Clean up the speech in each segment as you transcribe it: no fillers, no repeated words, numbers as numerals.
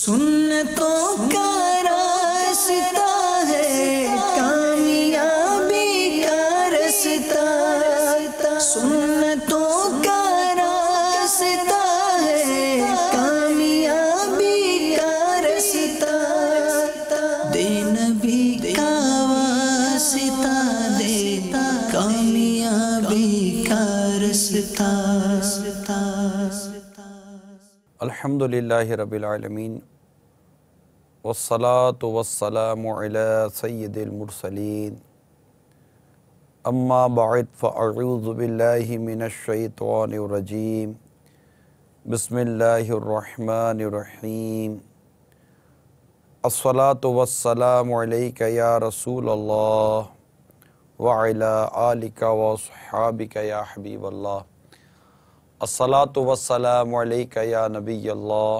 سنتوں کا راستہ ہے کامیابی کا راستہ، سنتوں کا راستہ ہے کامیابی کا راستہ، دے نبی کا واسطہ، دے کامیابی کا راستہ۔ الحمدللہ رب العالمین والصلاة والسلام علی سید المرسلین، اما بعد فاعوذ باللہ من الشیطان الرجیم، بسم اللہ الرحمن الرحیم، الصلاة والسلام علیک یا رسول اللہ وعلی آلک واصحابک یا حبیب اللہ، الصلاة والسلام علیک یا نبی اللہ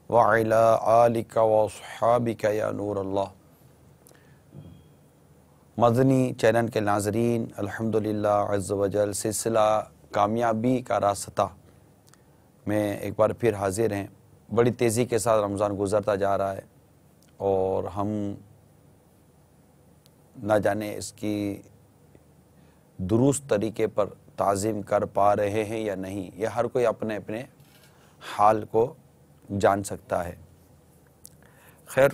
وعلی آلک واصحابک یا نور اللہ۔ مدنی چینل کے ناظرین، الحمدللہ عز و جل سلسلہ کامیابی کا راستہ میں ایک بار پھر حاضر ہیں۔ بڑی تیزی کے ساتھ رمضان گزرتا جا رہا ہے اور ہم نہ جانے اس کی درست طریقے پر تعظیم کر پا رہے ہیں یا نہیں، یہ ہر کوئی اپنے اپنے حال کو جان سکتا ہے۔ خیر،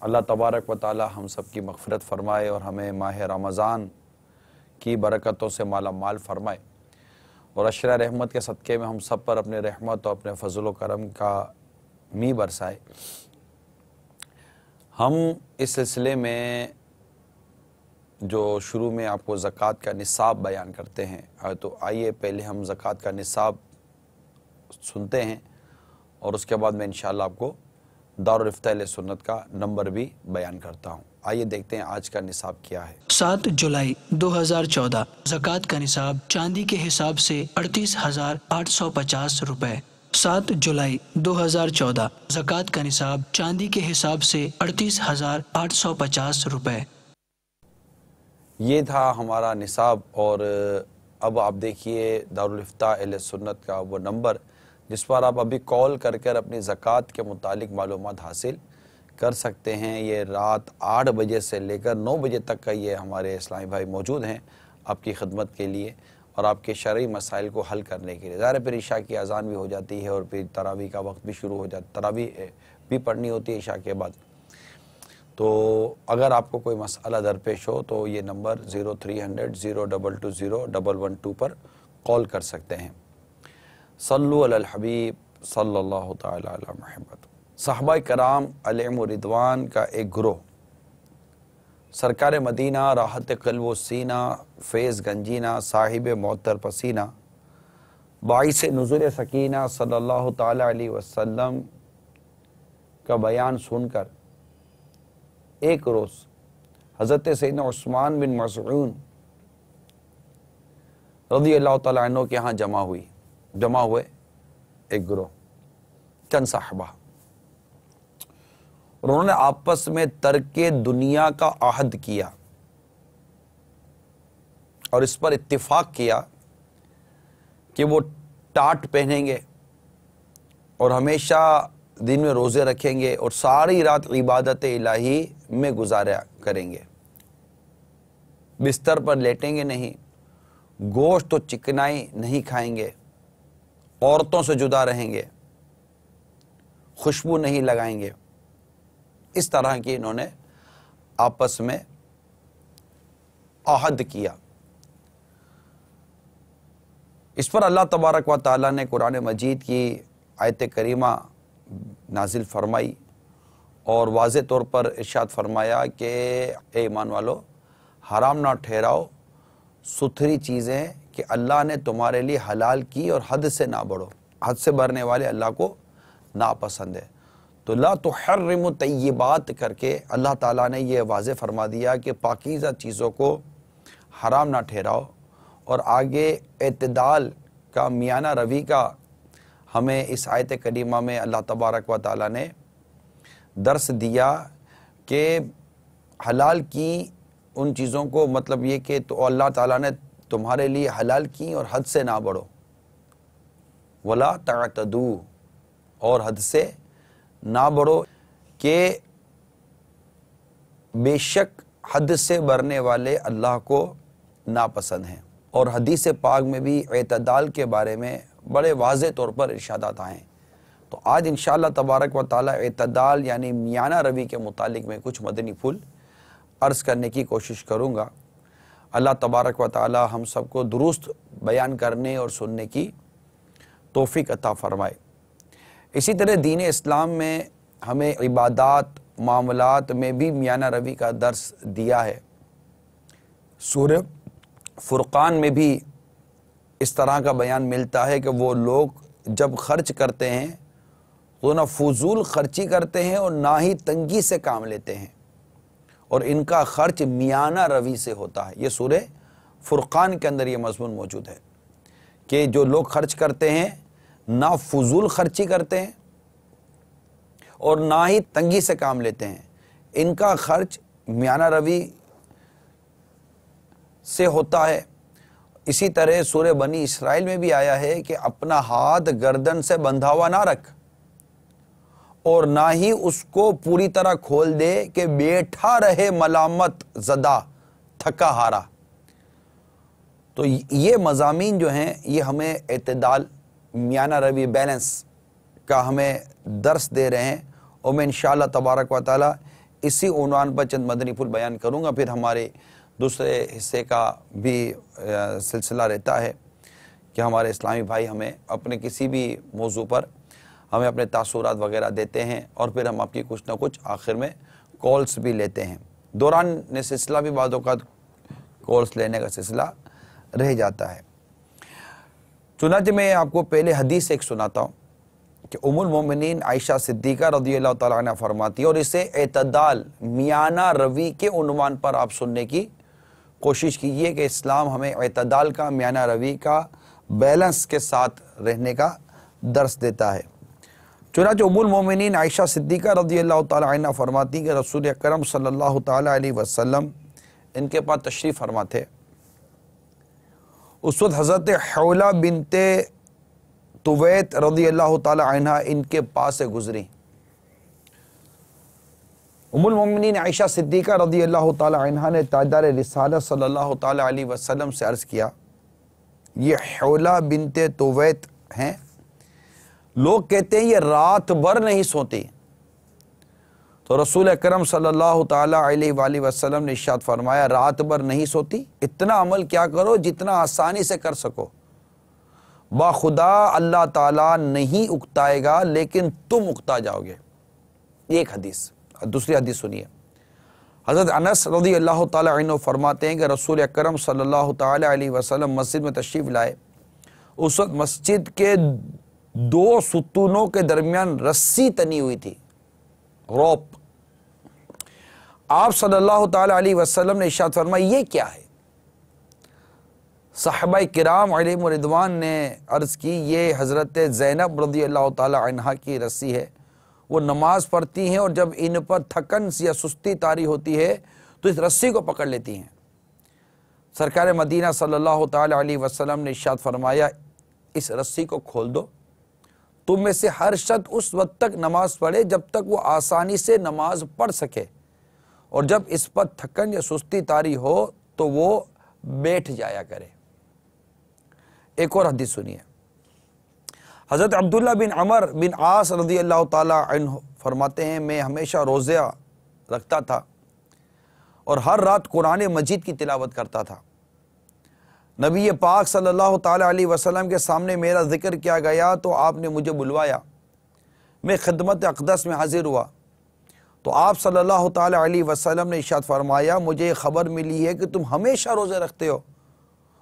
اللہ تبارک و تعالی ہم سب کی مغفرت فرمائے اور ہمیں ماہ رمضان کی برکتوں سے مالا مال فرمائے، اور عشرہ رحمت کے صدقے میں ہم سب پر اپنے رحمت اور اپنے فضل و کرم کا می برسائے۔ ہم اس سلسلے میں جو شروع میں آپ کو زکوٰۃ کا نصاب بیان کرتے ہیں، تو آئیے پہلے ہم زکوٰۃ کا نصاب سنتے ہیں اور اس کے بعد میں انشاءاللہ آپ کو دارالفتہ اہل سنت کا نمبر بھی بیان کرتا ہوں۔ آئیے دیکھتے ہیں آج کا نصاب کیا ہے۔ 7 جولائی 2014 زکوٰۃ کا نصاب چاندی کے حساب سے 38,850 روپے۔ 7 جولائی 2014 زکوٰۃ کا نصاب چاندی کے حساب سے 38,850 روپے۔ یہ تھا ہمارا نصاب، اور اب آپ دیکھیے دارالفتہ اہل سنت کا وہ نمبر جس پر آپ ابھی کال کر کر اپنی زکوٰۃ کے متعلق معلومات حاصل کر سکتے ہیں۔ یہ رات 8 بجے سے لے کر 9 بجے تک کا یہ ہمارے اسلامی بھائی موجود ہیں آپ کی خدمت کے لیے اور آپ کے شرعی مسائل کو حل کرنے کے لیے۔ ظاہر پھر عشاء کی اذان بھی ہو جاتی ہے اور پھر تراویح کا وقت بھی شروع ہو جاتا، تراویح بھی پڑھنی ہوتی ہے عشاء کے بعد۔ تو اگر آپ کو کوئی مسئلہ درپیش ہو تو یہ نمبر 0300-0220112 پر کال کر سکتے ہیں۔ صلو علی الحبیب صلی اللہ تعالی علی محمد۔ صحابہ کرام علیہم رضوان کا ایک گروہ سرکار مدینہ، راحت قلب و سینہ، فیض گنجینہ، صاحب معطر پسینہ، باعث نزول سکینہ صلی اللہ تعالی علیہ وسلم کا بیان سن کر ایک روز حضرت سیدنا عثمان بن مظعون رضی اللہ تعالیٰ عنہ کے ہاں جمع ہوئے ایک گروہ، چند صحابہ، اور انہوں نے آپس میں ترک دنیا کا عہد کیا اور اس پر اتفاق کیا کہ وہ ٹاٹ پہنیں گے اور ہمیشہ دن میں روزے رکھیں گے اور ساری رات عبادت الہی میں گزارا کریں گے، بستر پر لیٹیں گے نہیں، گوشت و چکنائی نہیں کھائیں گے، عورتوں سے جدا رہیں گے، خوشبو نہیں لگائیں گے۔ اس طرح کی انہوں نے آپس میں عہد کیا۔ اس پر اللہ تبارک و تعالیٰ نے قرآن مجید کی آیت کریمہ نازل فرمائی اور واضح طور پر ارشاد فرمایا کہ اے ایمان والو، حرام نہ ٹھہراؤ ستھری چیزیں کہ اللہ نے تمہارے لیے حلال کی، اور حد سے نہ بڑھو، حد سے بڑھنے والے اللہ کو ناپسند ہے۔ تو لا تحرموا طیبات کر کے اللہ تعالیٰ نے یہ واضح فرما دیا کہ پاکیزہ چیزوں کو حرام نہ ٹھہراؤ، اور آگے اعتدال کا، میانہ روی کا ہمیں اس آیت کریمہ میں اللہ تبارک و تعالیٰ نے درس دیا کہ حلال کی ان چیزوں کو، مطلب یہ کہ تو اللہ تعالیٰ نے تمہارے لیے حلال کی اور حد سے نہ بڑھو، ولا تعتدوا، اور حد سے نہ بڑھو کہ بے شک حد سے بڑھنے والے اللہ کو ناپسند ہیں۔ اور حدیث پاک میں بھی اعتدال کے بارے میں بڑے واضح طور پر ارشادات آئے ہیں۔ تو آج انشاءاللہ تبارک و تعالی اعتدال یعنی میانہ روی کے متعلق میں کچھ مدنی پھول عرض کرنے کی کوشش کروں گا۔ اللہ تبارک و تعالی ہم سب کو درست بیان کرنے اور سننے کی توفیق عطا فرمائے۔ اسی طرح دین اسلام میں ہمیں عبادات معاملات میں بھی میانہ روی کا درس دیا ہے۔ سورہ فرقان میں بھی اس طرح کا بیان ملتا ہے کہ وہ لوگ جب خرچ کرتے ہیں تو نہ فضول خرچی کرتے ہیں اور نہ ہی تنگی سے کام لیتے ہیں، اور ان کا خرچ میانہ روی سے ہوتا ہے۔ یہ سورہ فرقان کے اندر یہ مضمون موجود ہے کہ جو لوگ خرچ کرتے ہیں نہ فضول خرچی کرتے ہیں اور نہ ہی تنگی سے کام لیتے ہیں، ان کا خرچ میانہ روی سے ہوتا ہے۔ اسی طرح سورہ بنی اسرائیل میں بھی آیا ہے کہ اپنا ہاتھ گردن سے بندھا ہوا نہ رکھ اور نہ ہی اس کو پوری طرح کھول دے کہ بیٹھا رہے ملامت زدہ تھکا ہارا۔ تو یہ مضامین جو ہیں یہ ہمیں اعتدال میانہ روی بیلنس کا ہمیں درس دے رہے ہیں، اور میں انشاءاللہ تبارک و تعالی اسی عنوان پر چند مدنی پھول بیان کروں گا۔ پھر ہمارے دوسرے حصے کا بھی سلسلہ رہتا ہے کہ ہمارے اسلامی بھائی ہمیں اپنے کسی بھی موضوع پر ہمیں اپنے تاثرات وغیرہ دیتے ہیں، اور پھر ہم آپ کی کچھ نہ کچھ آخر میں کالز بھی لیتے ہیں۔ دوران سلسلہ بھی بعض اوقات کالز لینے کا سلسلہ رہ جاتا ہے۔ چنانچہ میں آپ کو پہلے حدیث ایک سناتا ہوں کہ ام المومنین عائشہ صدیقہ رضی اللہ تعالیٰ عنہ فرماتی ہے، اور اسے اعتدال میانہ روی کے عنوان پر آپ سننے کی کوشش کیجیے کہ اسلام ہمیں اعتدال کا میانہ روی کا بیلنس کے ساتھ رہنے کا درس دیتا ہے۔ چنانچہ ام المومنین عائشہ صدیقہ رضی اللہ تعالیٰ عنہ فرماتی کہ رسول اکرم صلی اللہ تعالیٰ علیہ وسلم ان کے پاس تشریف فرما تھے۔ اس وقت حضرت حولہ بنت طویت رضی اللہ تعالیٰ عنہ ان کے پاس سے گزری۔ ام المومنین عائشہ صدیقہ رضی اللہ تعالیٰ عنہ نے تاجدار رسالت صلی اللہ تعالیٰ علیہ وسلم سے عرض کیا، یہ حولہ بنت طویت ہیں، لوگ کہتے ہیں یہ رات بھر نہیں سوتی۔ تو رسول اکرم صلی اللہ تعالیٰ علیہ وآلہ وسلم نے ارشاد فرمایا، رات بھر نہیں سوتی، اتنا عمل کیا کرو جتنا آسانی سے کر سکو، باخدا اللہ تعالیٰ نہیں اکتائے گا لیکن تم اکتا جاؤ گے۔ ایک حدیث۔ دوسری حدیث سنیے، حضرت انس رضی اللہ تعالیٰ عنہ فرماتے ہیں کہ رسول اکرم صلی اللہ تعالیٰ علیہ وسلم مسجد میں تشریف لائے، اس وقت مسجد کے دو ستونوں کے درمیان رسی تنی ہوئی تھی، روپ۔ آپ صلی اللہ تعالیٰ علیہ وسلم نے ارشاد فرمایا، یہ کیا ہے؟ صحابہ کرام علیہم رضوان نے عرض کی، یہ حضرت زینب رضی اللہ تعالیٰ عنہ کی رسی ہے، وہ نماز پڑھتی ہیں اور جب ان پر تھکن یا سستی طاری ہوتی ہے تو اس رسی کو پکڑ لیتی ہیں۔ سرکار مدینہ صلی اللہ تعالیٰ علیہ وسلم نے ارشاد فرمایا، اس رسی کو کھول دو، تم میں سے ہر شخص اس وقت تک نماز پڑھے جب تک وہ آسانی سے نماز پڑھ سکے، اور جب اس پر تھکن یا سستی طاری ہو تو وہ بیٹھ جایا کرے۔ ایک اور حدیث سنیے، حضرت عبداللہ بن عمر بن عاص رضی اللہ تعالیٰ عنہ فرماتے ہیں، میں ہمیشہ روزہ رکھتا تھا اور ہر رات قرآن مجید کی تلاوت کرتا تھا۔ نبی پاک صلی اللہ تعالیٰ علیہ وسلم کے سامنے میرا ذکر کیا گیا تو آپ نے مجھے بلوایا، میں خدمت اقدس میں حاضر ہوا تو آپ صلی اللہ تعالیٰ علیہ وسلم نے ارشاد فرمایا، مجھے خبر ملی ہے کہ تم ہمیشہ روزے رکھتے ہو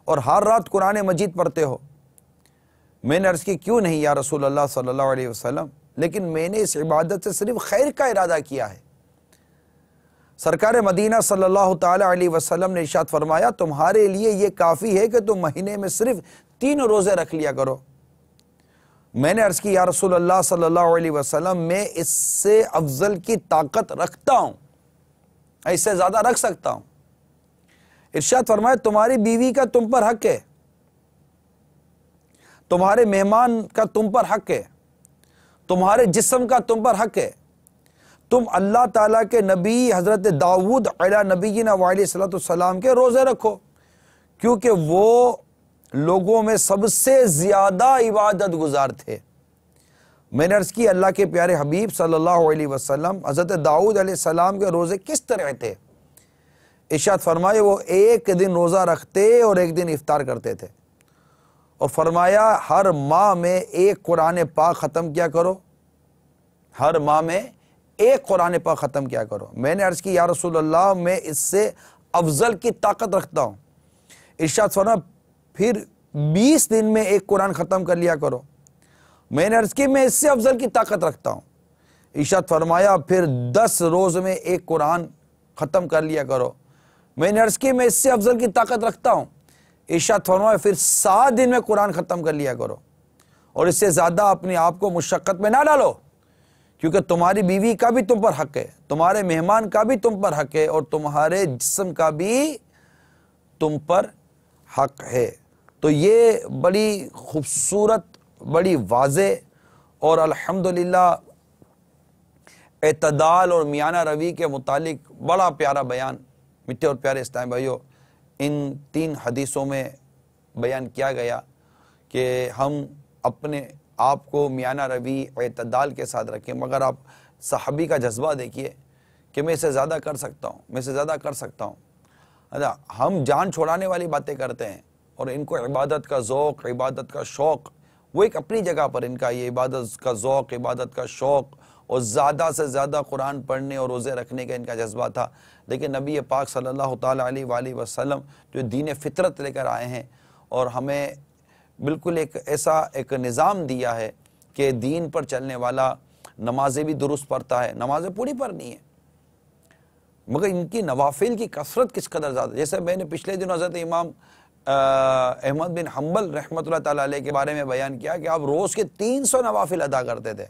اور ہر رات قرآن مجید پڑھتے ہو۔ میں نے عرض کی، کیوں نہیں یا رسول اللہ صلی اللہ علیہ وسلم، لیکن میں نے اس عبادت سے صرف خیر کا ارادہ کیا ہے۔ سرکار مدینہ صلی اللہ تعالیٰ علیہ وسلم نے ارشاد فرمایا، تمہارے لیے یہ کافی ہے کہ تم مہینے میں صرف 3 روزے رکھ لیا کرو۔ میں نے عرض کی، یا رسول اللہ صلی اللہ علیہ وسلم، میں اس سے افضل کی طاقت رکھتا ہوں، اس سے زیادہ رکھ سکتا ہوں۔ ارشاد فرمایا، تمہاری بیوی کا تم پر حق ہے، تمہارے مہمان کا تم پر حق ہے، تمہارے جسم کا تم پر حق ہے. تم اللہ تعالیٰ کے نبی حضرت داؤد علیہ نبینا وعلیہ الصلوۃ والسلام کے روزے رکھو، کیونکہ وہ لوگوں میں سب سے زیادہ عبادت گزار تھے. میں نے عرض کی اللہ کے پیارے حبیب صلی اللہ علیہ وسلم حضرت داؤد علیہ السلام کے روزے کس طرح تھے؟ ارشاد فرمائے وہ ایک دن روزہ رکھتے اور ایک دن افطار کرتے تھے، اور فرمایا ہر ماہ میں ایک قرآن پاک ختم کیا کرو، ہر ماہ میں ایک قرآن پاک ختم کیا کرو. میں نے عرض کی یا رسول اللہ میں اس سے افضل کی طاقت رکھتا ہوں. ارشاد فرمایا پھر 20 دن میں ایک قرآن ختم کر لیا کرو. میں نے عرض کی میں اس سے افضل کی طاقت رکھتا ہوں. ارشاد فرمایا پھر 10 روز میں ایک قرآن ختم کر لیا کرو. میں نے عرض کی میں اس سے افضل کی طاقت رکھتا ہوں. ارشاد فرمایا پھر 7 دن میں قرآن ختم کر لیا کرو، اور اس سے زیادہ اپنے آپ کو مشقت میں نہ ڈالو، کیونکہ تمہاری بیوی کا بھی تم پر حق ہے، تمہارے مہمان کا بھی تم پر حق ہے، اور تمہارے جسم کا بھی تم پر حق ہے. تو یہ بڑی خوبصورت، بڑی واضح اور الحمدللہ اعتدال اور میانہ روی کے متعلق بڑا پیارا بیان میٹھے اور پیارے اسلامی بھائیوں ان 3 حدیثوں میں بیان کیا گیا کہ ہم اپنے آپ کو میانہ روی اعتدال کے ساتھ رکھیں. مگر آپ صحابی کا جذبہ دیکھیے کہ میں اسے زیادہ کر سکتا ہوں، میں اسے زیادہ کر سکتا ہوں. ہم جان چھوڑانے والی باتیں کرتے ہیں، اور ان کو عبادت کا ذوق، عبادت کا شوق، وہ ایک اپنی جگہ پر ان کا یہ عبادت کا ذوق، عبادت کا شوق اور زیادہ سے زیادہ قرآن پڑھنے اور روزے رکھنے کا ان کا جذبہ تھا. لیکن نبی پاک صلی اللہ تعالیٰ علیہ وآلہ وسلم جو دین فطرت لے کر آئے ہیں اور ہمیں بالکل ایک نظام دیا ہے کہ دین پر چلنے والا نمازیں بھی درست پڑھتا ہے، نمازیں پوری پڑھنی ہیں، مگر ان کی نوافل کی کثرت کس قدر زیادہ. جیسے میں نے پچھلے دن حضرت امام احمد بن حنبل رحمۃ اللہ تعالیٰ علیہ کے بارے میں بیان کیا کہ آپ روز کے 300 نوافل ادا کرتے تھے،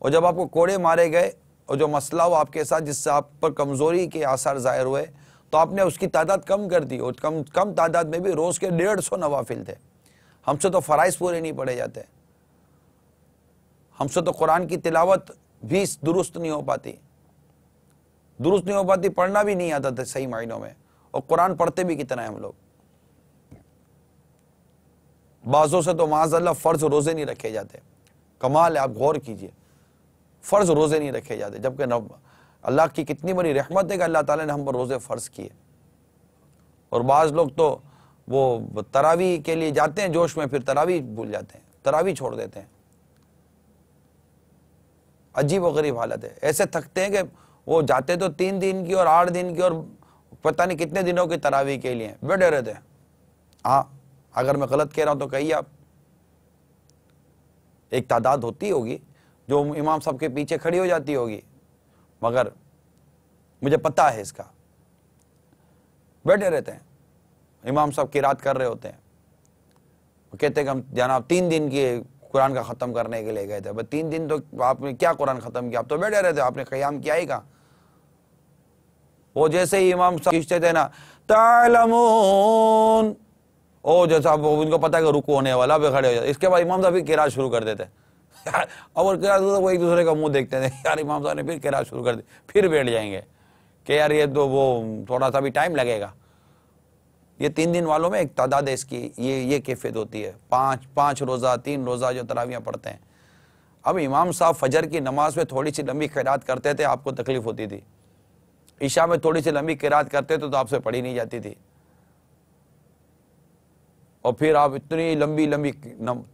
اور جب آپ کو کوڑے مارے گئے اور جو مسئلہ ہوا آپ کے ساتھ جس سے آپ پر کمزوری کے آثار ظاہر ہوئے تو آپ نے اس کی تعداد کم کر دی، اور کم تعداد میں بھی روز کے 150 نوافل تھے. ہم سے تو فرائض پورے نہیں پڑھے جاتے، ہم سے تو قرآن کی تلاوت بھی درست نہیں ہو پاتی، پڑھنا بھی نہیں آتا تھا صحیح معنوں میں، اور قرآن پڑھتے بھی کتنا ہے ہم لوگ. بعضوں سے تو معاذ اللہ فرض روزے نہیں رکھے جاتے. کمال ہے، آپ غور کیجئے، فرض روزے نہیں رکھے جاتے، جبکہ اللہ کی کتنی بڑی رحمت ہے کہ اللہ تعالیٰ نے ہم پر روزے فرض کیے. اور بعض لوگ تو وہ تراویح کے لیے جاتے ہیں جوش میں، پھر تراویح بھول جاتے ہیں، تراویح چھوڑ دیتے ہیں. عجیب و غریب حالت ہے. ایسے تھکتے ہیں کہ وہ جاتے تو 3 دن کی اور 8 دن کی اور پتہ نہیں کتنے دنوں کی تراویح کے لیے بیٹھے رہتے ہیں. ہاں اگر میں غلط کہہ رہا ہوں تو کہیے آپ. ایک تعداد ہوتی ہوگی جو امام صاحب کے پیچھے کھڑی ہو جاتی ہوگی، مگر مجھے پتہ ہے اس کا. بیٹھے رہتے ہیں، امام صاحب قرات کر رہے ہوتے ہیں، وہ کہتے ہیں کہ ہم جناب 3 دن کی قرآن کا ختم کرنے کے لیے گئے تھے. بس 3 دن تو آپ نے کیا قرآن ختم کیا؟ آپ تو بیٹھے رہتے، آپ نے قیام کیا ہی کہاں. وہ جیسے ہی امام صاحب کھینچتے تھے نا تعلمون، او جیسا ان کو پتہ ہے کہ رکوع ہونے والا، پہ کھڑے ہو جاتے. اس کے بعد امام صاحب بھی قرات شروع کر دیتے، اور قرات وہ ایک دوسرے کا منہ دیکھتے تھے، یار امام صاحب نے پھر قرات شروع کر دی، پھر بیٹھ جائیں گے کہ یار یہ تو وہ تھوڑا سا بھی ٹائم لگے گا. یہ 3 دن والوں میں ایک تعداد ہے اس کی، یہ کیفیت ہوتی ہے. 5 روزہ 3 روزہ جو تراویاں پڑھتے ہیں. اب امام صاحب فجر کی نماز میں تھوڑی سی لمبی قرات کرتے تھے، آپ کو تکلیف ہوتی تھی. عشاء میں تھوڑی سی لمبی قرات کرتے تھے تو آپ سے پڑھی نہیں جاتی تھی. اور پھر آپ اتنی لمبی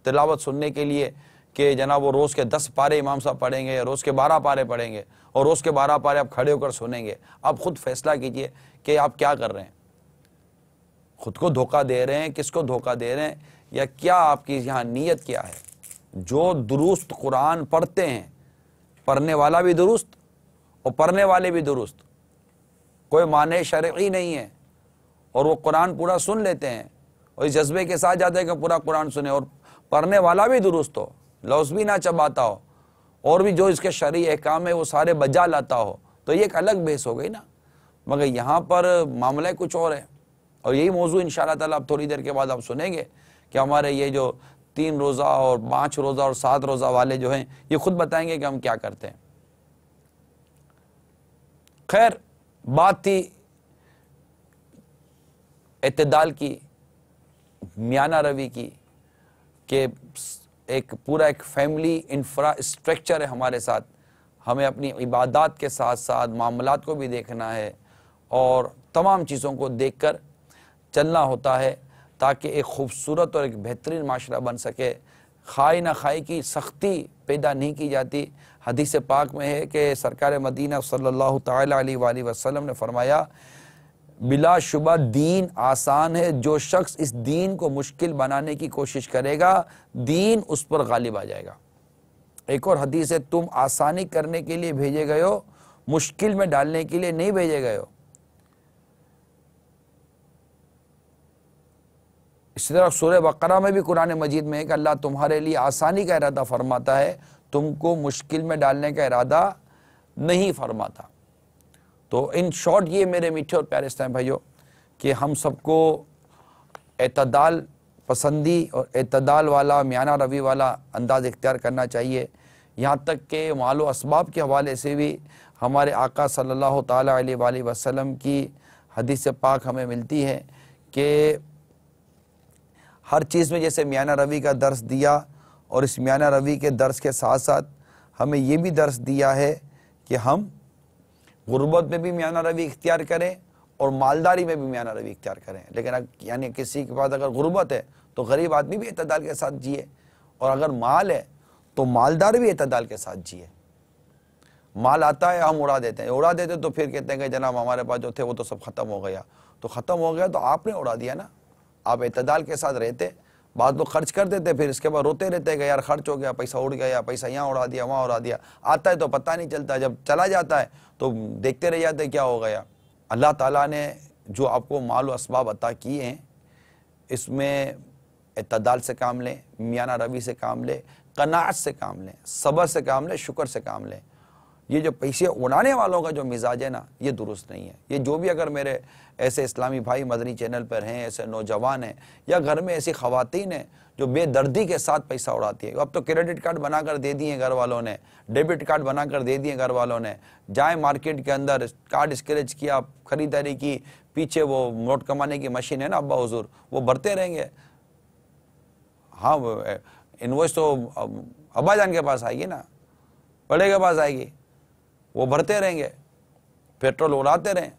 تلاوت سننے کے لیے کہ جناب وہ روز کے 10 پارے امام صاحب پڑھیں گے، روز کے 12 پارے پڑھیں گے، اور روز کے 12 پارے آپ کھڑے ہو کر سنیں گے. آپ خود فیصلہ کیجئے کہ آپ کیا کر رہے ہیں. خود کو دھوکہ دے رہے ہیں، کس کو دھوکہ دے رہے ہیں، یا کیا آپ کی یہاں نیت کیا ہے. جو درست قرآن پڑھتے ہیں، پڑھنے والا بھی درست اور پڑھنے والے بھی درست، کوئی معنی شرعی نہیں ہے، اور وہ قرآن پورا سن لیتے ہیں اور اس جذبے کے ساتھ جاتے ہیں کہ پورا قرآن سنیں، اور پڑھنے والا بھی درست ہو، لفظ بھی نہ چباتا ہو، اور بھی جو اس کے شرعی احکام ہے وہ سارے بجا لاتا ہو، تو یہ ایک الگ بحث ہو گئی نا. مگر یہاں پر معاملہ کچھ اور ہے. اور یہی موضوع انشاءاللہ تعالیٰ اب تھوڑی دیر کے بعد آپ سنیں گے کہ ہمارے یہ جو 3 روزہ اور 5 روزہ اور 7 روزہ والے جو ہیں یہ خود بتائیں گے کہ ہم کیا کرتے ہیں۔ خیر، بات تھی اعتدال کی، میانہ روی کی، کہ ایک پورا ایک فیملی انفراسٹرکچر ہے ہمارے ساتھ، ہمیں اپنی عبادات کے ساتھ ساتھ معاملات کو بھی دیکھنا ہے اور تمام چیزوں کو دیکھ کر چلنا ہوتا ہے تاکہ ایک خوبصورت اور ایک بہترین معاشرہ بن سکے۔ خائی نہ خائی کی سختی پیدا نہیں کی جاتی۔ حدیث پاک میں ہے کہ سرکار مدینہ صلی اللہ تعالی علیہ وآلہ وسلم نے فرمایا، بلا شبہ دین آسان ہے، جو شخص اس دین کو مشکل بنانے کی کوشش کرے گا دین اس پر غالب آ جائے گا۔ ایک اور حدیث ہے، تم آسانی کرنے کے لیے بھیجے گئے ہو، مشکل میں ڈالنے کے لیے نہیں بھیجے گئے ہو۔ اسی طرح سورہ بقرہ میں بھی قرآن مجید میں ہے کہ اللہ تمہارے لیے آسانی کا ارادہ فرماتا ہے، تم کو مشکل میں ڈالنے کا ارادہ نہیں فرماتا۔ تو ان شارٹ یہ میرے میٹھے اور پیارے اسلام بھائیوں کہ ہم سب کو اعتدال پسندی اور اعتدال والا میانہ روی والا انداز اختیار کرنا چاہیے، یہاں تک کہ مال و اسباب کے حوالے سے بھی ہمارے آقا صلی اللہ تعالی علیہ وآلہ وسلم کی حدیث پاک ہمیں ملتی ہے کہ ہر چیز میں جیسے میانہ روی کا درس دیا، اور اس میانہ روی کے درس کے ساتھ ساتھ ہمیں یہ بھی درس دیا ہے کہ ہم غربت میں بھی میانہ روی اختیار کریں اور مالداری میں بھی میانہ روی اختیار کریں۔ لیکن یعنی کسی کے پاس اگر غربت ہے تو غریب آدمی بھی اعتدال کے ساتھ جیے، اور اگر مال ہے تو مالدار بھی اعتدال کے ساتھ جیے۔ مال آتا ہے ہم اڑا دیتے ہیں تو پھر کہتے ہیں کہ جناب ہمارے پاس جو تھے وہ تو سب ختم ہو گیا۔ تو ختم ہو گیا تو آپ نے اڑا دیا نا، آپ اعتدال کے ساتھ رہتے۔ بعض لوگ خرچ کر دیتے پھر اس کے بعد روتے رہتے کہ یار خرچ ہو گیا، پیسہ اڑ گیا، پیسہ یہاں اڑا دیا وہاں اڑا دیا، آتا ہے تو پتہ نہیں چلتا، جب چلا جاتا ہے تو دیکھتے رہ جاتے کیا ہو گیا۔ اللہ تعالیٰ نے جو آپ کو مال و اسباب عطا کیے ہیں اس میں اعتدال سے کام لیں، میانہ روی سے کام لیں، قناعت سے کام لیں، صبر سے کام لیں، شکر سے کام لیں۔ یہ جو پیسے اڑانے والوں کا جو مزاج ہے نا یہ درست نہیں ہے۔ یہ جو بھی اگر میرے ایسے اسلامی بھائی مدنی چینل پر ہیں، ایسے نوجوان ہیں یا گھر میں ایسی خواتین ہیں جو بے دردی کے ساتھ پیسہ اڑاتی ہے، اب تو کریڈٹ کارڈ بنا کر دے دیے گھر والوں نے، ڈیبٹ کارڈ بنا کر دے دیے گھر والوں نے، جائیں مارکیٹ کے اندر کارڈ اسکریچ کیا، خریداری کی، پیچھے وہ نوٹ کمانے کی مشین ہے نا ابا حضور، وہ بھرتے رہیں گے۔ ہاں انوائس تو ابا جان کے پاس آئے گی نا، بڑے کے پاس آئے گی، وہ بھرتے رہیں گے، پیٹرول اڑاتے رہیں۔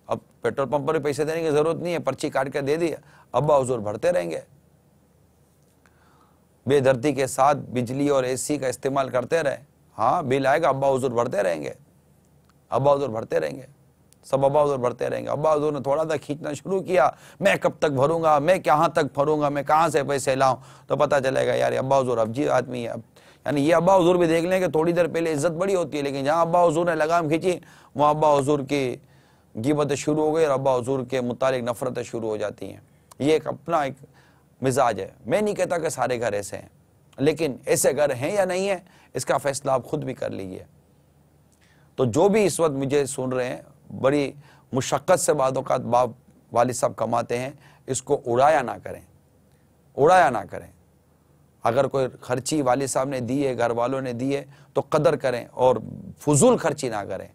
اب پیٹرول پمپ پر پیسے دینے کی ضرورت نہیں ہے، پرچی کاٹ کے دے دی، ابا حضور بھرتے رہیں گے۔ بے دردی کے ساتھ بجلی اور اے سی کا استعمال کرتے رہیں، ہاں بل آئے گا ابا حضور بھرتے رہیں گے، ابا حضور بھرتے رہیں گے، سب ابا حضور بھرتے رہیں گے۔ ابا حضور نے تھوڑا سا کھینچنا شروع کیا، میں کب تک بھروں گا، میں کہاں تک بھروں گا، میں کہاں سے پیسے لاؤں، تو پتہ چلے گا یار ابا حضور اب جی آدمی ہے۔ یعنی یہ ابا حضور بھی دیکھ لیں کہ تھوڑی دیر پہلے عزت بڑی ہوتی ہے، لیکن جہاں ابا حضور نے لگام کھینچی وہاں ابا حضور کی غیبتیں شروع ہو گئی اور ابا حضور کے متعلق نفرتیں شروع ہو جاتی ہیں۔ یہ ایک اپنا ایک مزاج ہے۔ میں نہیں کہتا کہ سارے گھر ایسے ہیں، لیکن ایسے گھر ہیں یا نہیں ہیں اس کا فیصلہ آپ خود بھی کر لیجئے۔ تو جو بھی اس وقت مجھے سن رہے ہیں، بڑی مشقت سے بعض اوقات باپ والد صاحب کماتے ہیں، اس کو اڑایا نہ کریں، اڑایا نہ کریں۔ اگر کوئی خرچی والد صاحب نے دی ہے، گھر والوں نے دی ہے تو قدر کریں اور فضول خرچی نہ کریں۔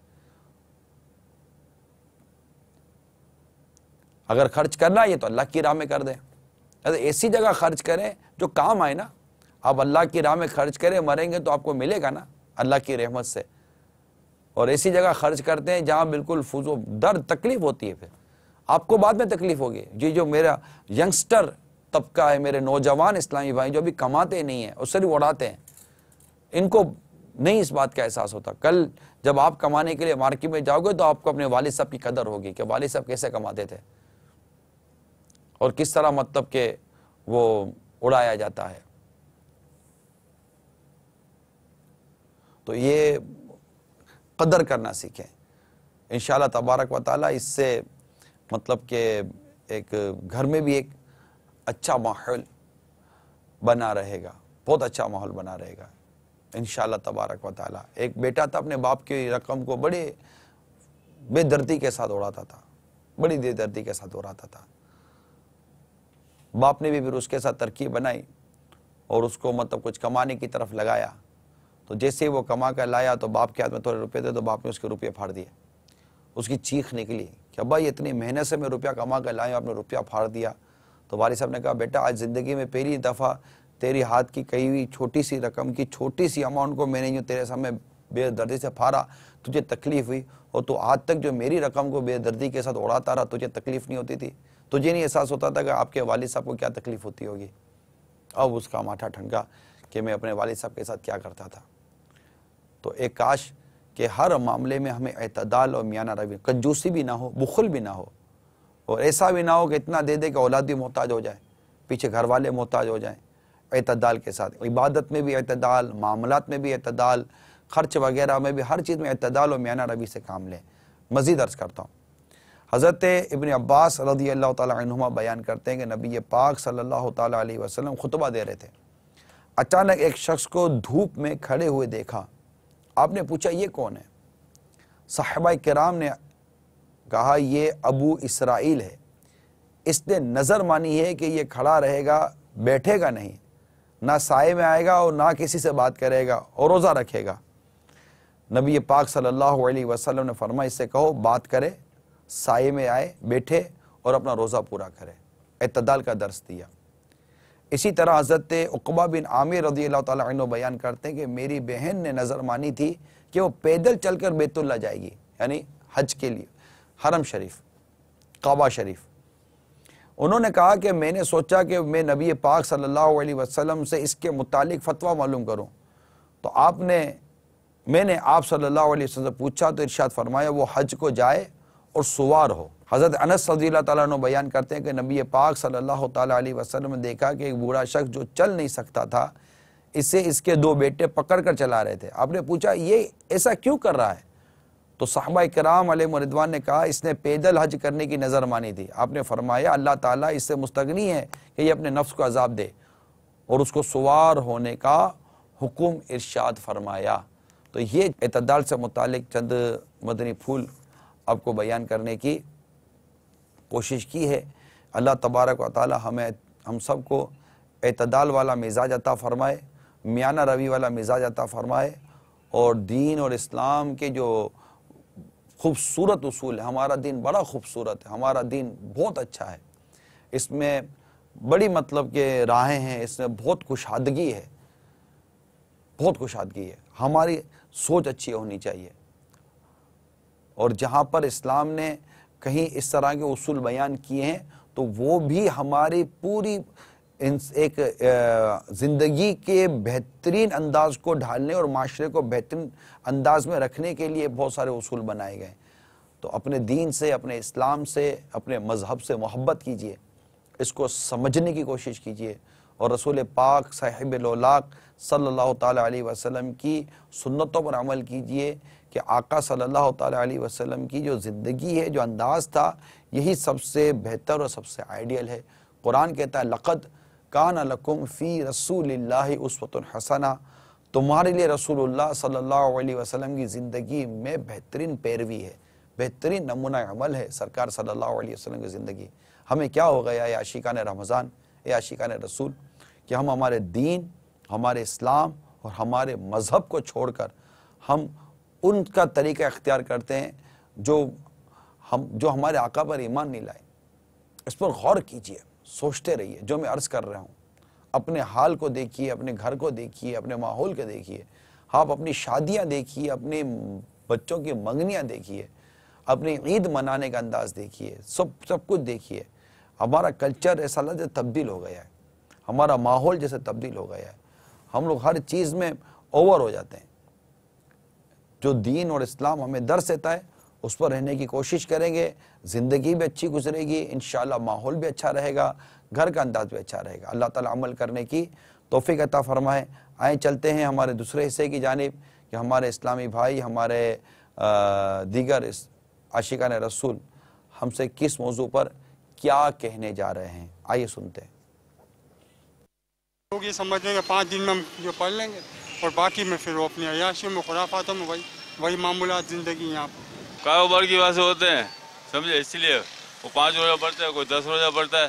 اگر خرچ کرنا ہے تو اللہ کی راہ میں کر دیں، ایسی جگہ خرچ کریں جو کام آئے نا۔ آپ اللہ کی راہ میں خرچ کریں، مریں گے تو آپ کو ملے گا نا اللہ کی رحمت سے۔ اور ایسی جگہ خرچ کرتے ہیں جہاں بالکل فضول درد تکلیف ہوتی ہے، پھر آپ کو بعد میں تکلیف ہوگی۔ جو میرا ینگسٹر طبقہ ہے، میرے نوجوان اسلامی بھائی جو ابھی کماتے نہیں ہیں، اس سے بھی اڑاتے ہیں، ان کو نہیں اس بات کا احساس ہوتا۔ کل جب آپ کمانے کے لیے مارکیٹ میں جاؤ گے تو آپ کو اپنے والد صاحب کی قدر ہوگی کہ والد صاحب کیسے کماتے تھے اور کس طرح مطلب کہ وہ اڑایا جاتا ہے۔ تو یہ قدر کرنا سیکھیں انشاءاللہ تبارک و تعالی۔ اس سے مطلب کہ ایک گھر میں بھی ایک اچھا ماحول بنا رہے گا، بہت اچھا ماحول بنا رہے گا انشاءاللہ تبارک و تعالی۔ ایک بیٹا تھا اپنے باپ کی رقم کو بڑے بے دردی کے ساتھ اڑاتا تھا، بڑی بے دردی کے ساتھ اڑاتا تھا۔ باپ نے بھی پھر اس کے ساتھ ترکیب بنائی اور اس کو مطلب کچھ کمانے کی طرف لگایا، تو جیسے ہی وہ کما کر لایا تو باپ کے ہاتھ میں تھوڑے روپے تھے، تو باپ نے اس کے روپے پھاڑ دیے۔ اس کی چیخ نکلی کہ ابا یہ اتنی محنت سے میں روپیہ کما کر لایا، آپ نے روپیہ پھاڑ دیا۔ تو والد صاحب نے کہا بیٹا آج زندگی میں پہلی دفعہ تیری ہاتھ کی کئی ہوئی چھوٹی سی رقم کی چھوٹی سی اماؤنٹ کو میں نے یوں تیرے سامنے بے دردی سے پھاڑا، تجھے تکلیف ہوئی، اور تو آج تک جو میری رقم کو بے دردی کے ساتھ اڑاتا رہا، تجھے تکلیف نہیں ہوتی تھی، تجھے نہیں احساس ہوتا تھا کہ آپ کے والد صاحب کو کیا تکلیف ہوتی ہوگی۔ اب اس کا ماتھا ٹھنکا کہ میں اپنے والد صاحب کے ساتھ کیا کرتا تھا۔ تو ایک کاش کہ ہر معاملے میں ہمیں اعتدال اور میانہ روی، کنجوسی بھی نہ ہو، بخل بھی نہ ہو، اور ایسا بھی نہ ہو کہ اتنا دے دے کہ اولاد بھی محتاج ہو جائے، پیچھے گھر والے محتاج ہو جائیں۔ اعتدال کے ساتھ عبادت میں بھی اعتدال، معاملات میں بھی اعتدال، خرچ وغیرہ میں بھی، ہر چیز میں اعتدال اور میانہ روی سے کام لیں۔ مزید عرض کرتا ہوں، حضرت ابن عباس رضی اللہ تعالی عنہما بیان کرتے ہیں کہ نبی پاک صلی اللہ تعالی علیہ وسلم خطبہ دے رہے تھے، اچانک ایک شخص کو دھوپ میں کھڑے ہوئے دیکھا۔ آپ نے پوچھا یہ کون ہے؟ صحابہ کرام نے کہا یہ ابو اسرائیل ہے، اس نے نظر مانی ہے کہ یہ کھڑا رہے گا، بیٹھے گا نہیں، نہ سائے میں آئے گا اور نہ کسی سے بات کرے گا اور روزہ رکھے گا۔ نبی پاک صلی اللہ علیہ وسلم نے فرمایا اس سے کہو بات کرے، سائے میں آئے، بیٹھے اور اپنا روزہ پورا کرے۔ اعتدال کا درس دیا۔ اسی طرح حضرت عقبہ بن عامر رضی اللہ تعالیٰ عنہ بیان کرتے ہیں کہ میری بہن نے نظر مانی تھی کہ وہ پیدل چل کر بیت اللہ جائے گی، یعنی حج کے لیے، حرم شریف، کعبہ شریف۔ انہوں نے کہا کہ میں نے سوچا کہ میں نبی پاک صلی اللہ علیہ وسلم سے اس کے متعلق فتویٰ معلوم کروں، تو میں نے آپ صلی اللہ علیہ وسلم سے پوچھا تو ارشاد فرمایا وہ حج کو جائے اور سوار ہو۔ حضرت انس رضی اللہ تعالیٰ عنہ بیان کرتے ہیں کہ نبی پاک صلی اللہ تعالیٰ علیہ وسلم نے دیکھا کہ ایک بوڑھا شخص جو چل نہیں سکتا تھا، اسے اس کے دو بیٹے پکڑ کر چلا رہے تھے۔ آپ نے پوچھا یہ ایسا کیوں کر رہا ہے؟ تو صحابہ کرام علیہ رضوان نے کہا اس نے پیدل حج کرنے کی نظر مانی تھی۔ آپ نے فرمایا اللہ تعالیٰ اس سے مستغنی ہے کہ یہ اپنے نفس کو عذاب دے، اور اس کو سوار ہونے کا حکم ارشاد فرمایا۔ تو یہ اعتدال سے متعلق چند مدنی پھول آپ کو بیان کرنے کی کوشش کی ہے۔ اللہ تبارک و تعالی ہم سب کو اعتدال والا مزاج عطا فرمائے، میانہ روی والا مزاج عطا فرمائے، اور دین اور اسلام کے جو خوبصورت اصول ہے، ہمارا دین بڑا خوبصورت ہے، ہمارا دین بہت اچھا ہے، اس میں بڑی مطلب کہ راہیں ہیں، اس میں بہت کشادگی ہے، بہت کشادگی ہے۔ ہماری سوچ اچھی ہونی چاہیے، اور جہاں پر اسلام نے کہیں اس طرح کے اصول بیان کیے ہیں تو وہ بھی ہماری پوری ایک زندگی کے بہترین انداز کو ڈھالنے اور معاشرے کو بہترین انداز میں رکھنے کے لیے بہت سارے اصول بنائے گئے۔ تو اپنے دین سے، اپنے اسلام سے، اپنے مذہب سے محبت کیجئے، اس کو سمجھنے کی کوشش کیجئے، اور رسول پاک صاحب الاولاق صلی اللہ تعالیٰ علیہ وسلم کی سنتوں پر عمل کیجئے کہ آقا صلی اللہ تعالیٰ علیہ وسلم کی جو زندگی ہے، جو انداز تھا، یہی سب سے بہتر اور سب سے آئیڈیل ہے۔ قرآن کہتا ہے لقد کان لکم فی رسول اللہ اسوۃ حسنہ، تمہارے لیے رسول اللہ صلی اللہ علیہ وسلم کی زندگی میں بہترین پیروی ہے، بہترین نمونہ عمل ہے سرکار صلی اللہ علیہ وسلم کی زندگی۔ ہمیں کیا ہو گیا اے عاشقان رمضان، اے عاشقان رسول، کہ ہم ہمارے دین، ہمارے اسلام اور ہمارے مذہب کو چھوڑ کر ہم ان کا طریقہ اختیار کرتے ہیں جو ہمارے آقا پر ایمان نہیں لائے۔ اس پر غور کیجئے، سوچتے رہیے۔ جو میں عرض کر رہا ہوں، اپنے حال کو دیکھیے، اپنے گھر کو دیکھیے، اپنے ماحول کو دیکھیے، آپ اپنی شادیاں دیکھیے، اپنے بچوں کی منگنیاں دیکھیے، اپنی عید منانے کا انداز دیکھیے، سب کچھ دیکھیے۔ ہمارا کلچر ایسا لگتا ہے تبدیل ہو گیا ہے، ہمارا ماحول جیسے تبدیل ہو گیا ہے، ہم لوگ ہر چیز میں اوور ہو جاتے ہیں۔ جو دین اور اسلام ہمیں درس دیتا ہے اس پر رہنے کی کوشش کریں گے، زندگی بھی اچھی گزرے گی، انشاءاللہ ماحول بھی اچھا رہے گا، گھر کا انداز بھی اچھا رہے گا۔ اللہ تعالیٰ عمل کرنے کی توفیق عطا فرمائے۔ آئیں چلتے ہیں ہمارے دوسرے حصے کی جانب کہ ہمارے اسلامی بھائی، ہمارے دیگر عاشقان رسول ہم سے کس موضوع پر کیا کہنے جا رہے ہیں، آئیے سنتے ہیں۔ لوگ یہ سمجھ لیں گے 5 دن میں ہم جو پڑھ لیں گے، اور باقی میں پھر وہ اپنی عیاشیوں میں، خرافاتوں میں وہی معمولات زندگی یہاں پر۔ کاروبار کی وجہ سے ہوتے ہیں، سمجھے، اس لیے وہ 5 روزہ پڑھتا ہے، کوئی 10 روزہ پڑھتا ہے۔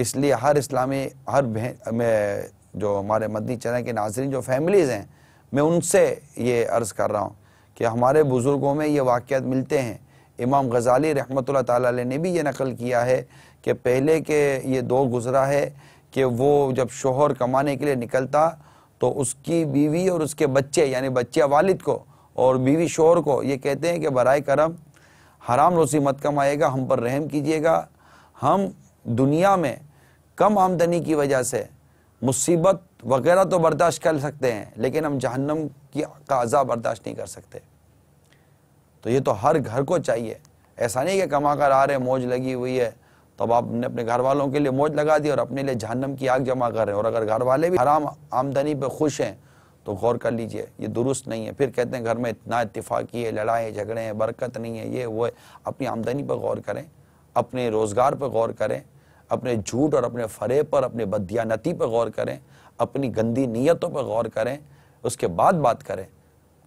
اس لیے ہر اسلامی میں جو ہمارے مدنی چینل کے ناظرین جو فیملیز ہیں، میں ان سے یہ عرض کر رہا ہوں کہ ہمارے بزرگوں میں یہ واقعات ملتے ہیں۔ امام غزالی رحمۃ اللہ تعالیٰ علیہ نے بھی یہ نقل کیا ہے کہ پہلے کے یہ دور گزرا ہے کہ وہ جب شوہر کمانے کے لیے نکلتا تو اس کی بیوی اور اس کے بچے، یعنی بچہ والد کو اور بیوی شوہر کو یہ کہتے ہیں کہ برائے کرم حرام روزی مت کمائے گا، ہم پر رحم کیجئے گا، ہم دنیا میں کم آمدنی کی وجہ سے مصیبت وغیرہ تو برداشت کر سکتے ہیں، لیکن ہم جہنم کا عذاب برداشت نہیں کر سکتے۔ تو یہ تو ہر گھر کو چاہیے، ایسا نہیں کہ کما کر آ رہے موج لگی ہوئی ہے تو اب آپ نے اپنے گھر والوں کے لیے موج لگا دی اور اپنے لیے جہنم کی آگ جمع کر رہے ہیں، اور اگر گھر والے بھی حرام آمدنی پہ خوش ہیں تو غور کر لیجئے، یہ درست نہیں ہے۔ پھر کہتے ہیں گھر میں اتنا اتفاقی ہے، لڑائیں جھگڑے ہیں، برکت نہیں ہے، یہ وہ ہے۔ اپنی آمدنی پہ غور کریں، اپنے روزگار پہ غور کریں، اپنے جھوٹ اور اپنے فریب پر، اپنے بددیانتی پہ غور کریں، اپنی گندی نیتوں پہ غور کریں، اس کے بعد بات کریں۔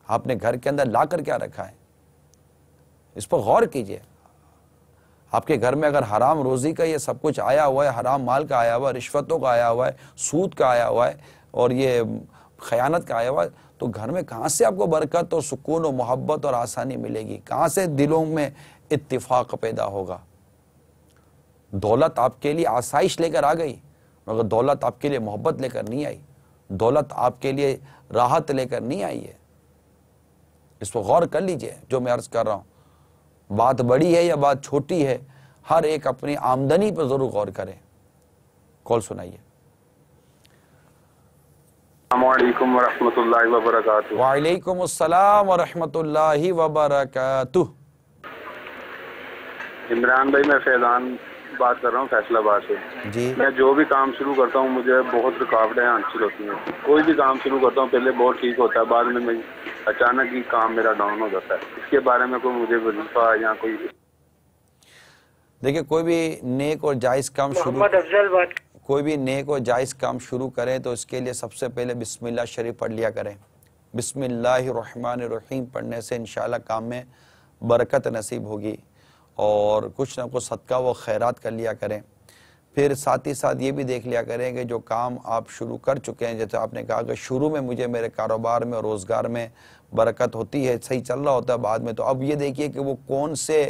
آپ نے گھر کے اندر لا کر کیا رکھا ہے، اس پر غور کیجئے۔ آپ کے گھر میں اگر حرام روزی کا یہ سب کچھ آیا ہوا ہے، حرام مال کا آیا ہوا ہے، رشوتوں کا آیا ہوا ہے، سود کا آیا ہوا ہے اور یہ خیانت کا آیا ہوا ہے، تو گھر میں کہاں سے آپ کو برکت اور سکون و محبت اور آسانی ملے گی؟ کہاں سے دلوں میں اتفاق پیدا ہوگا؟ دولت آپ کے لیے آسائش لے کر آ گئی، مگر دولت آپ کے لیے محبت لے کر نہیں آئی، دولت آپ کے لیے راحت لے کر نہیں آئی ہے۔ اس پر غور کر لیجئے جو میں عرض کر رہا ہوں، بات بڑی ہے یا بات چھوٹی ہے، ہر ایک اپنی آمدنی پر ضرور غور کرے۔ کال سنائیے۔ السلام علیکم ورحمۃ اللہ وبرکاتہ۔ وعلیکم السلام ورحمۃ اللہ وبرکاتہ۔ عمران بھائی، میں فیضان بات کر رہا ہوں فیصلہ آباد سے۔ جی، میں جو بھی کام شروع کرتا ہوں مجھے بہت رکاوٹیں حاصل ہوتی ہیں۔ کوئی بھی کام شروع کرتا ہوں پہلے بہت ٹھیک ہوتا ہے، بعد میں اچانک ہی کام میرا ڈاؤن ہو جاتا ہے۔ اس کے بارے میں کوئی مجھے وظیفہ یا کوئی؟ دیکھیں، کوئی بھی نیک اور جائز کام شروع کریں تو اس کے لیے سب سے پہلے بسم اللہ شریف پڑھ لیا کریں۔ بسم اللہ الرحمن الرحیم پڑھنے سے انشاءاللہ کام میں برکت نصیب ہوگی، اور کچھ نہ کچھ صدقہ و خیرات کر لیا کریں۔ پھر ساتھ ہی ساتھ یہ بھی دیکھ لیا کریں کہ جو کام آپ شروع کر چکے ہیں، جیسے آپ نے کہا کہ شروع میں مجھے میرے کاروبار میں اور روزگار میں برکت ہوتی ہے، صحیح چل رہا ہوتا ہے، بعد میں تو اب یہ دیکھیے کہ وہ کون سے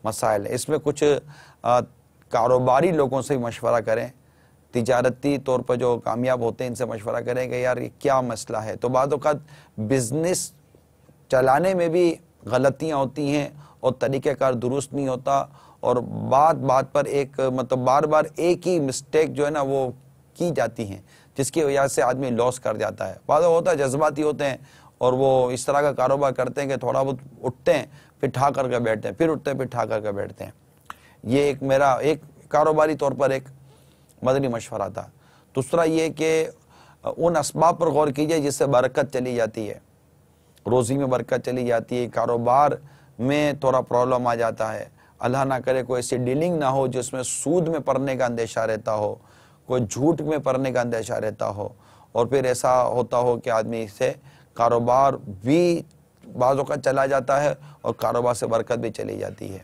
مسائل ہیں۔ اس میں کچھ کاروباری لوگوں سے مشورہ کریں، تجارتی طور پر جو کامیاب ہوتے ہیں ان سے مشورہ کریں کہ یار یہ کیا مسئلہ ہے۔ تو بعض اوقات بزنس چلانے میں بھی غلطیاں ہوتی ہیں اور طریقہ کار درست نہیں ہوتا، اور بات بات پر بار بار ایک ہی مسٹیک جو ہے نا وہ کی جاتی ہیں، جس کی وجہ سے آدمی لاس کر جاتا ہے۔ بعض ہوتا ہے جذباتی ہوتے ہیں اور وہ اس طرح کا کاروبار کرتے ہیں کہ تھوڑا بہت اٹھتے ہیں پھر ٹھا کر کے بیٹھتے ہیں، پھر اٹھتے ہیں پھر ٹھا کر کے بیٹھتے ہیں۔ یہ میرا ایک کاروباری طور پر ایک مدنی مشورہ تھا۔ دوسرا یہ کہ ان اسباب پر غور کیجئے جس سے برکت چلی جاتی ہے، روزی میں برکت چلی جاتی ہے، کاروبار میں تھوڑا پرابلم آ جاتا ہے، اللہ نہ کرے کوئی ایسی ڈیلنگ نہ ہو جس میں سود میں پڑنے کا اندیشہ رہتا ہو، کوئی جھوٹ میں پڑنے کا اندیشہ رہتا ہو، اور پھر ایسا ہوتا ہو کہ آدمی سے کاروبار بھی بعض اوقات چلا جاتا ہے اور کاروبار سے برکت بھی چلی جاتی ہے۔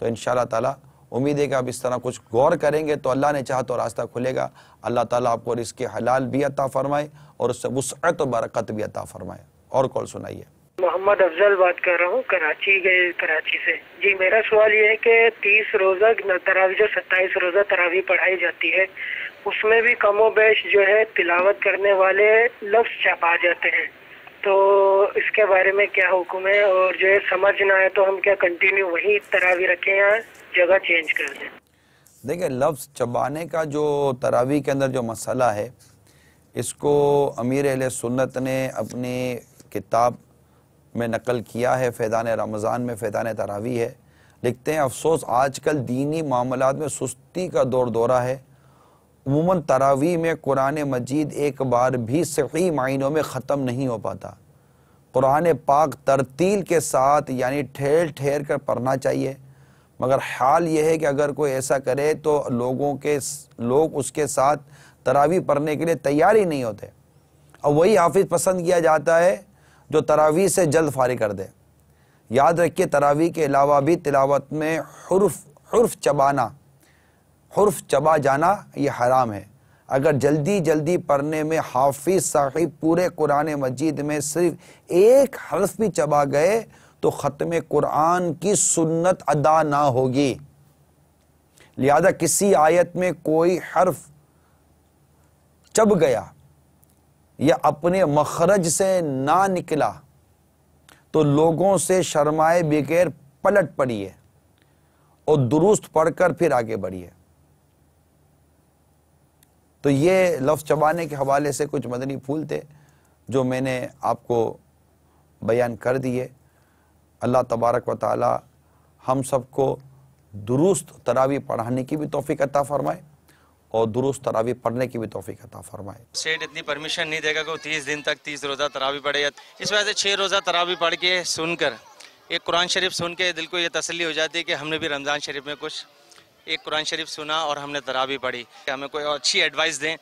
تو انشاءاللہ تعالیٰ امید ہے کہ آپ اس طرح کچھ غور کریں گے تو اللہ نے چاہا تو راستہ کھلے گا۔ اللہ تعالیٰ آپ کو رزق حلال بھی عطا فرمائے اور اس سے وسعت و برکت بھی عطا فرمائے۔ اور کال سنائیے۔ محمد افضل بات کر رہا ہوں کراچی سے۔ جی، میرا سوال یہ ہے کہ 30 روزہ تراویح، جو 27 روزہ تراویح پڑھائی جاتی ہے، اس میں بھی کم و بیش جو ہے تلاوت کرنے والے لفظ چھپا جاتے ہیں، تو اس کے بارے میں کیا حکم ہے؟ اور جو ہے سمجھ نہ آئے تو ہم کیا کنٹینیو وہی تراویح رکھیں یا جگہ چینج کر دیں؟ دیکھیں، لفظ چبانے کا جو تراویح کے اندر جو مسئلہ ہے، اس کو امیر اہل سنت نے اپنی کتاب میں نقل کیا ہے، فیضان رمضان میں فیضان تراویح ہے۔ لکھتے ہیں افسوس آج کل دینی معاملات میں سستی کا دور دورہ ہے، عموماً تراویح میں قرآن مجید ایک بار بھی صحیح معنوں میں ختم نہیں ہو پاتا۔ قرآن پاک ترتیل کے ساتھ یعنی ٹھہر ٹھہر کر پڑھنا چاہیے، مگر حال یہ ہے کہ اگر کوئی ایسا کرے تو لوگ اس کے ساتھ تراویح پڑھنے کے لیے تیار ہی نہیں ہوتے، اور وہی حافظ پسند کیا جاتا ہے جو تراویح سے جلد فارغ کر دے۔ یاد رکھیے، تراویح کے علاوہ بھی تلاوت میں حرف چبانا حرف چبا جانا یہ حرام ہے. اگر جلدی جلدی پڑھنے میں حافظ صاحب پورے قرآن مجید میں صرف ایک حرف بھی چبا گئے تو ختم قرآن کی سنت ادا نہ ہوگی. لہذا کسی آیت میں کوئی حرف چب گیا یا اپنے مخرج سے نہ نکلا تو لوگوں سے شرمائے بغیر پلٹ پڑیے اور درست پڑھ کر پھر آگے بڑھیے. تو یہ لفظ چبانے کے حوالے سے کچھ مدنی پھول تھے جو میں نے آپ کو بیان کر دیے. اللہ تبارک و تعالی ہم سب کو درست تراویح پڑھانے کی بھی توفیق عطا فرمائے اور درست تراویح پڑھنے کی بھی توفیق عطا فرمائے. سیٹ اتنی پرمیشن نہیں دے گا کہ وہ 30 دن تک 30 روزہ تراویح پڑھے. اس وجہ سے 6 روزہ تراویح پڑھ کے سن کر ایک قرآن شریف سن کے دل کو یہ تسلی ہو جاتی ہے کہ ہم نے بھی رمضان شریف میں کچھ ایک قرآن شریف سنا اور ہم نے تراویح پڑھی. کہ ہمیں کوئی اچھی ایڈوائس دیں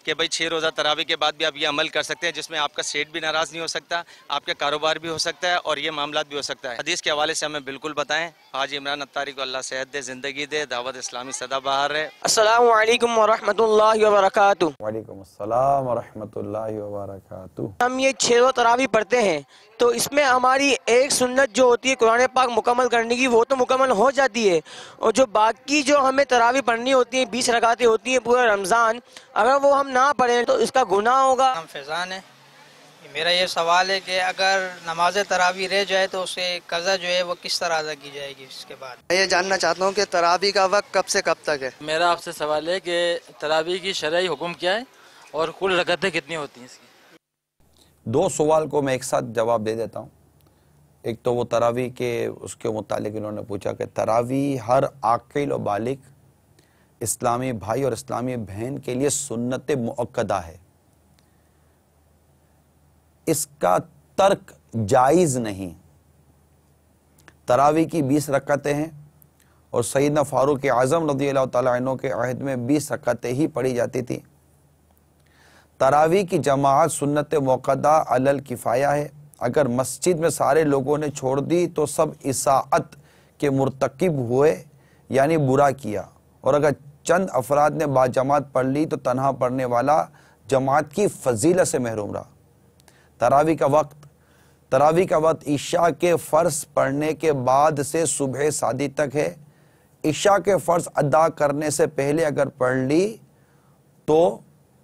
کہ بھائی 6 روزہ تراویح کے بعد بھی آپ یہ عمل کر سکتے ہیں جس میں آپ کا سیٹ بھی ناراض نہیں ہو سکتا, آپ کے کاروبار بھی ہو سکتا ہے اور یہ معاملات بھی ہو سکتا ہے. حدیث کے حوالے سے ہمیں بالکل بتائیں. حاجی عمران اتاری کو اللہ صحت دے, زندگی دے, دعوت اسلامی سدا بہار ہے. السلام علیکم ورحمۃ اللہ وبرکاتہ. وعلیکم السلام ورحمۃ اللہ وبرکاتہ. ہم یہ 6 روزہ تراویح پڑھتے ہیں تو اس میں ہماری ایک سنت جو ہوتی ہے قرآن پاک مکمل کرنے کی وہ تو مکمل ہو جاتی ہے, اور جو باقی جو ہمیں تراویح پڑھنی ہوتی ہیں 20 رکعتیں ہوتی ہیں پورا رمضان, اگر وہ ہم نہ پڑھیں تو اس کا گناہ ہوگا. نام فیضان ہے. میرا یہ سوال ہے کہ اگر نماز تراویح رہ جائے تو اسے قضا جو ہے وہ کس طرح ادا کی جائے گی اس کے بعد؟ میں یہ جاننا چاہتا ہوں کہ تراویح کا وقت کب سے کب تک ہے؟ میرا آپ سے سوال ہے کہ تراویح کی شرعی حکم کیا ہے اور کل رکعتیں کتنی ہوتی ہیں اس کی؟ 2 سوال کو میں ایک ساتھ جواب دے دیتا ہوں. ایک تو وہ تراویح کے اس کے متعلق انہوں نے پوچھا کہ تراویح ہر عاقل و بالغ اسلامی بھائی اور اسلامی بہن کے لیے سنت مؤکدہ ہے, اس کا ترک جائز نہیں. تراویح کی 20 رکعتیں ہیں اور سیدنا فاروق اعظم رضی اللہ تعالیٰ عنہ کے عہد میں 20 رکعتیں ہی پڑھی جاتی تھی. تراویح کی جماعت سنت مؤکدہ علی الکفایہ ہے. اگر مسجد میں سارے لوگوں نے چھوڑ دی تو سب اساءت کے مرتکب ہوئے یعنی برا کیا, اور اگر چند افراد نے با جماعت پڑھ لی تو تنہا پڑھنے والا جماعت کی فضیلت سے محروم رہا. تراویح کا وقت عشاء کے فرض پڑھنے کے بعد سے صبح صادق تک ہے. عشاء کے فرض ادا کرنے سے پہلے اگر پڑھ لی تو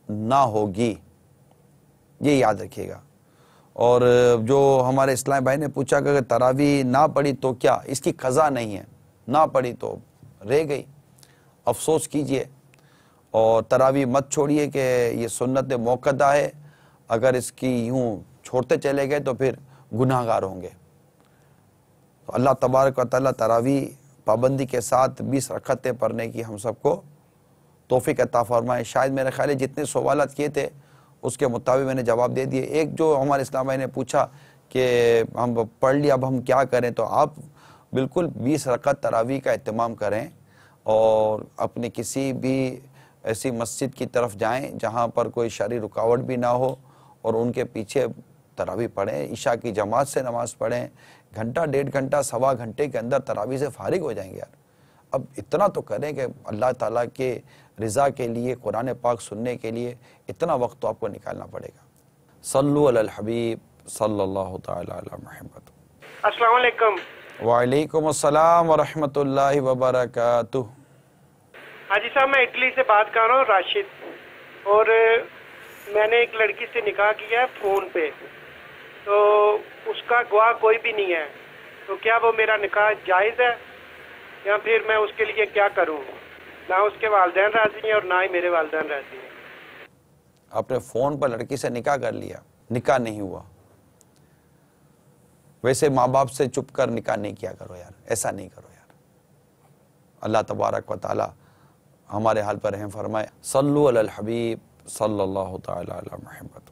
نہ ہوگی, یہ یاد رکھیے گا. اور جو ہمارے اسلام بھائی نے پوچھا کہ اگر تراویح نہ پڑھی تو کیا, اس کی قضا نہیں ہے, نہ پڑھی تو رہ گئی, افسوس کیجئے اور تراویح مت چھوڑیے کہ یہ سنت مؤکدہ ہے. اگر اس کی یوں چھوڑتے چلے گئے تو پھر گناہ گار ہوں گے. تو اللہ تبارک و تعالیٰ تراویح پابندی کے ساتھ 20 رکعتیں پڑھنے کی ہم سب کو توفیق عطا فرمائے. شاید میرے خیال ہے جتنے سوالات کیے تھے اس کے مطابق میں نے جواب دے دیے. ایک جو ہمارے اسلام بھائی نے پوچھا کہ ہم پڑھ لیا اب ہم کیا کریں, تو آپ بالکل 20 رکعت تراویح کا اہتمام کریں اور اپنے کسی بھی ایسی مسجد کی طرف جائیں جہاں پر کوئی شرعی رکاوٹ بھی نہ ہو اور ان کے پیچھے تراویح پڑھیں. عشاء کی جماعت سے نماز پڑھیں. گھنٹہ 1.5 گھنٹہ 1.25 گھنٹے کے اندر تراویح سے فارغ ہو جائیں گے یار. اب اتنا تو کریں کہ اللہ تعالیٰ کے رضا کے لیے قرآن پاک سننے کے لیے اتنا وقت تو آپ کو نکالنا پڑے گا. صلو علی الحبیب صلی اللہ تعالی علی محمد. السلام علیکم. وعلیکم السلام ورحمۃ اللہ وبرکاتہ. حاجی صاحب میں اٹلی سے بات کر رہا ہوں, راشد, اور میں نے ایک لڑکی سے نکاح کیا ہے فون پہ, تو اس کا گواہ کوئی بھی نہیں ہے, تو کیا وہ میرا نکاح جائز ہے یا پھر میں اس کے لیے کیا کروں؟ نہ اس کے والدین راضی ہیں اور نہ ہی میرے والدین راضی ہیں. آپ نے فون پر لڑکی سے نکاح کر لیا, نکاح نہیں ہوا. ویسے ماں باپ سے چپ کر نکاح نہیں کیا کرو یار, ایسا نہیں کرو یار. اللہ تبارک و تعالی ہمارے حال پر رحم فرمائے. صلو علی الحبیب صلی اللہ تعالی علی محمد.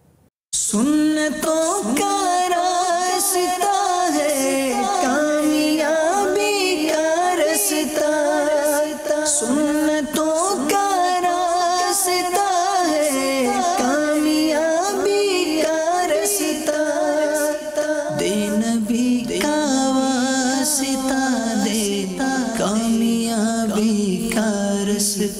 سنتوں کا راستہ ہے کامیابی کا راستہ, سنتوں کا راستہ ہے کامیابی کا راستہ, دے نبی کا واسطہ دے کامیابی کا راستہ.